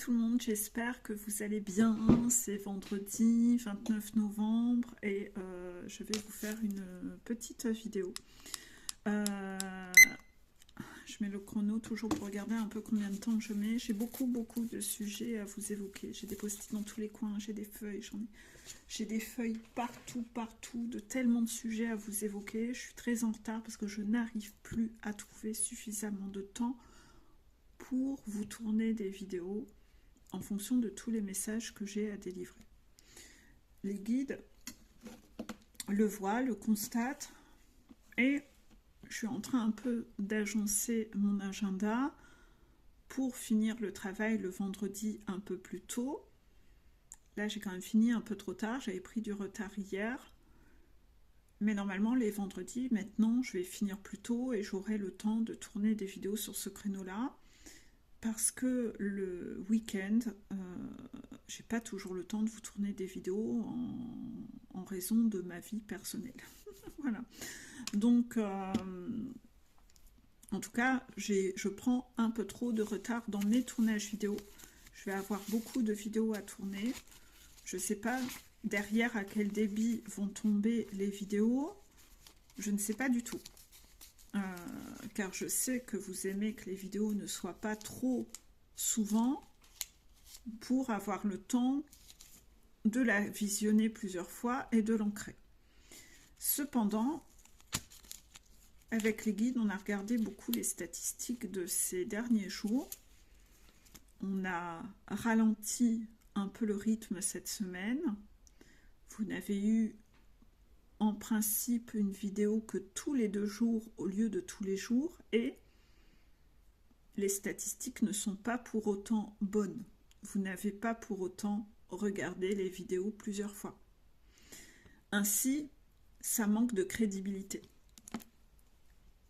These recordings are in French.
tout le monde, j'espère que vous allez bien. C'est vendredi 29 novembre et je vais vous faire une petite vidéo. Euh, je mets le chrono toujours pour regarder un peu combien de temps je mets. J'ai beaucoup de sujets à vous évoquer. J'ai des post-it dans tous les coins, j'ai des feuilles, j'ai des feuilles partout, de tellement de sujets à vous évoquer. Je suis très en retard parce que je n'arrive plus à trouver suffisamment de temps pour vous tourner des vidéos en fonction de tous les messages que j'ai à délivrer. Les guides le voient, le constatent, et je suis en train un peu d'agencer mon agenda pour finir le travail le vendredi un peu plus tôt. Là, j'ai quand même fini un peu trop tard, j'avais pris du retard hier. Mais normalement, les vendredis, maintenant, je vais finir plus tôt et j'aurai le temps de tourner des vidéos sur ce créneau-là. Parce que le week-end, j'ai pas toujours le temps de vous tourner des vidéos en raison de ma vie personnelle. Voilà. Donc, en tout cas, je prends un peu trop de retard dans mes tournages vidéo. Je vais avoir beaucoup de vidéos à tourner. Je sais pas derrière à quel débit vont tomber les vidéos. Je ne sais pas du tout. Car je sais que vous aimez que les vidéos ne soient pas trop souvent pour avoir le temps de la visionner plusieurs fois et de l'ancrer. Cependant, avec les guides, on a regardé beaucoup les statistiques de ces derniers jours. On a ralenti un peu le rythme cette semaine. Vous n'avez eu en principe une vidéo que tous les 2 jours au lieu de tous les jours, et les statistiques ne sont pas pour autant bonnes. Vous n'avez pas pour autant regardé les vidéos plusieurs fois. Ainsi, ça manque de crédibilité.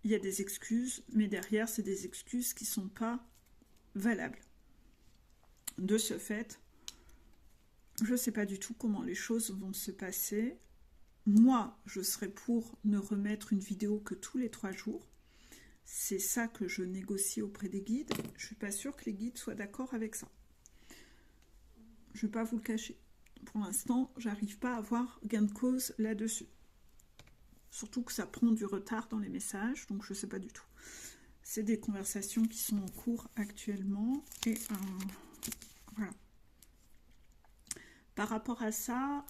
Il y a des excuses, mais derrière, c'est des excuses qui ne sont pas valables. De ce fait, je ne sais pas du tout comment les choses vont se passer. Moi, je serais pour ne remettre une vidéo que tous les 3 jours. C'est ça que je négocie auprès des guides. Je ne suis pas sûre que les guides soient d'accord avec ça. Je ne vais pas vous le cacher. Pour l'instant, j'arrive pas à avoir gain de cause là-dessus. Surtout que ça prend du retard dans les messages, donc je ne sais pas du tout. C'est des conversations qui sont en cours actuellement. Et voilà. Par rapport à ça,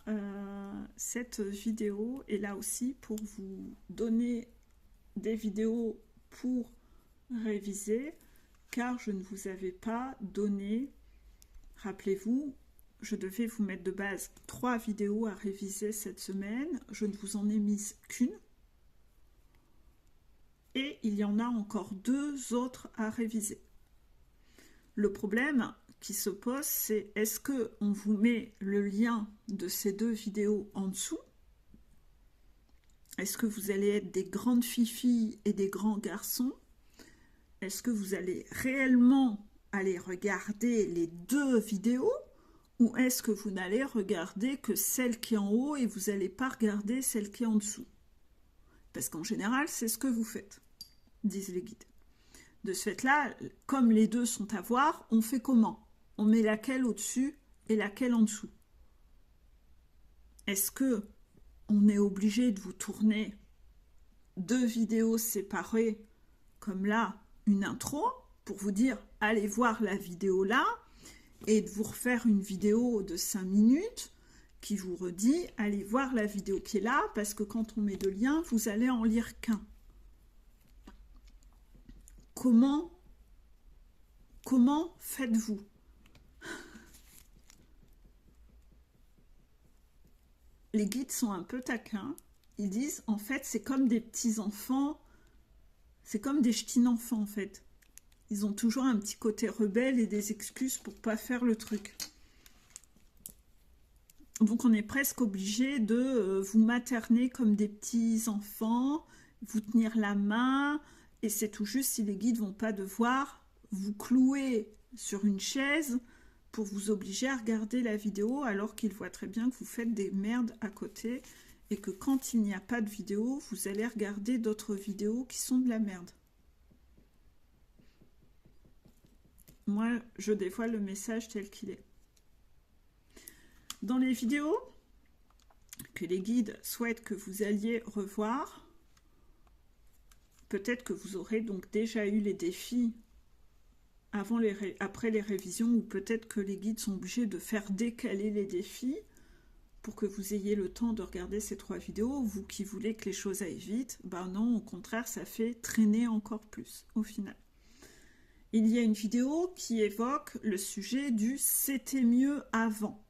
cette vidéo est là aussi pour vous donner des vidéos pour réviser, car je ne vous avais pas donné, rappelez-vous, je devais vous mettre de base 3 vidéos à réviser cette semaine, je ne vous en ai mise qu'une, et il y en a encore 2 autres à réviser. Le problème qui se pose, c'est est-ce qu'on vous met le lien de ces 2 vidéos en dessous? Est-ce que vous allez être des grandes filles et des grands garçons? Est-ce que vous allez réellement aller regarder les 2 vidéos? Ou est-ce que vous n'allez regarder que celle qui est en haut et vous n'allez pas regarder celle qui est en dessous? Parce qu'en général, c'est ce que vous faites, disent les guides. De ce fait-là, comme les 2 sont à voir, on fait comment? On met laquelle au-dessus et laquelle en dessous? Est-ce que on est obligé de vous tourner 2 vidéos séparées, comme là, une intro, pour vous dire allez voir la vidéo là, et de vous refaire une vidéo de 5 minutes qui vous redit allez voir la vidéo qui est là, parce que quand on met 2 liens, vous allez en lire qu'un. Comment faites-vous? Les guides sont un peu taquins. Ils disent, en fait, c'est comme des petits-enfants, c'est comme des ch'tis-enfants, en fait. Ils ont toujours un petit côté rebelle et des excuses pour pas faire le truc. Donc, on est presque obligé de vous materner comme des petits-enfants, vous tenir la main, et c'est tout juste si les guides vont pas devoir vous clouer sur une chaise pour vous obliger à regarder la vidéo, alors qu'ils voient très bien que vous faites des merdes à côté, et que quand il n'y a pas de vidéo, vous allez regarder d'autres vidéos qui sont de la merde. moi, je dévoile le message tel qu'il est. Dans les vidéos que les guides souhaitent que vous alliez revoir, peut-être que vous aurez donc déjà eu les défis après les révisions, ou peut-être que les guides sont obligés de faire décaler les défis pour que vous ayez le temps de regarder ces 3 vidéos. Vous qui voulez que les choses aillent vite, ben non, au contraire, ça fait traîner encore plus au final. Il y a une vidéo qui évoque le sujet du « c'était mieux avant ».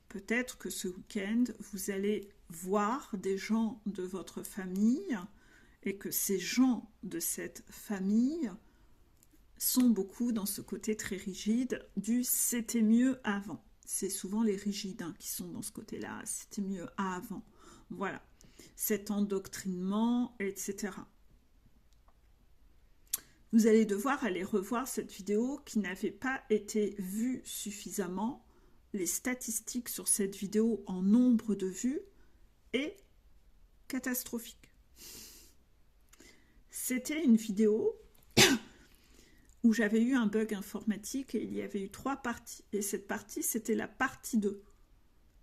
Peut-être que ce week-end, vous allez voir des gens de votre famille et que ces gens de cette famille sont beaucoup dans ce côté très rigide du « c'était mieux avant ». C'est souvent les rigides qui sont dans ce côté-là, c'était mieux avant. Voilà, cet endoctrinement, etc. Vous allez devoir aller revoir cette vidéo qui n'avait pas été vue suffisamment. Les statistiques sur cette vidéo en nombre de vues est catastrophique. C'était une vidéo où j'avais eu un bug informatique et il y avait eu 3 parties. Et cette partie, c'était la partie 2.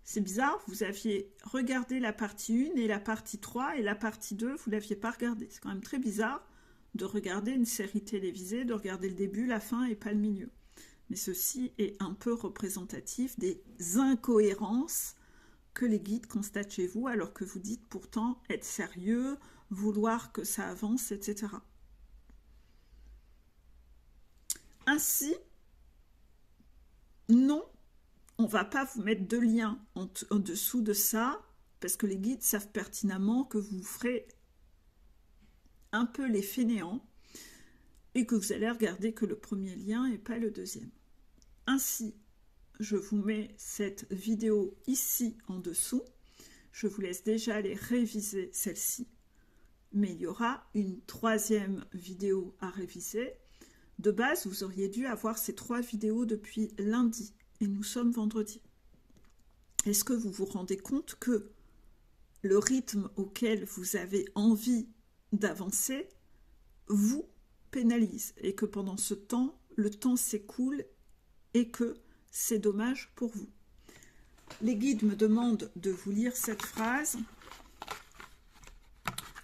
C'est bizarre, vous aviez regardé la partie 1 et la partie 3, et la partie 2, vous ne l'aviez pas regardée. C'est quand même très bizarre de regarder une série télévisée, de regarder le début, la fin et pas le milieu. Mais ceci est un peu représentatif des incohérences que les guides constatent chez vous, alors que vous dites pourtant être sérieux, vouloir que ça avance, etc. Ainsi, non, on ne va pas vous mettre de lien en dessous de ça, parce que les guides savent pertinemment que vous ferez un peu les fainéants et que vous allez regarder que le premier lien et pas le deuxième. Ainsi, je vous mets cette vidéo ici en dessous. Je vous laisse déjà aller réviser celle-ci, mais il y aura une 3e vidéo à réviser. De base, vous auriez dû avoir ces 3 vidéos depuis lundi, et nous sommes vendredi. Est-ce que vous vous rendez compte que le rythme auquel vous avez envie d'avancer vous pénalise, et que pendant ce temps, le temps s'écoule, et que c'est dommage pour vous? Les guides me demandent de vous lire cette phrase.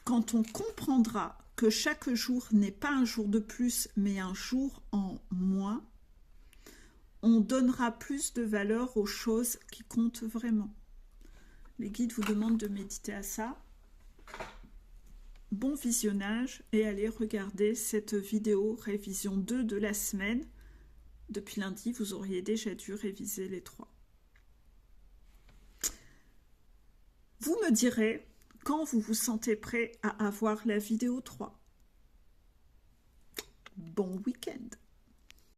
Quand on comprendra que chaque jour n'est pas un jour de plus, mais un jour en moins, on donnera plus de valeur aux choses qui comptent vraiment. Les guides vous demandent de méditer à ça. Bon visionnage et allez regarder cette vidéo révision 2 de la semaine. Depuis lundi, vous auriez déjà dû réviser les 3. Vous me direz quand vous vous sentez prêt à avoir la vidéo 3. Bon week-end!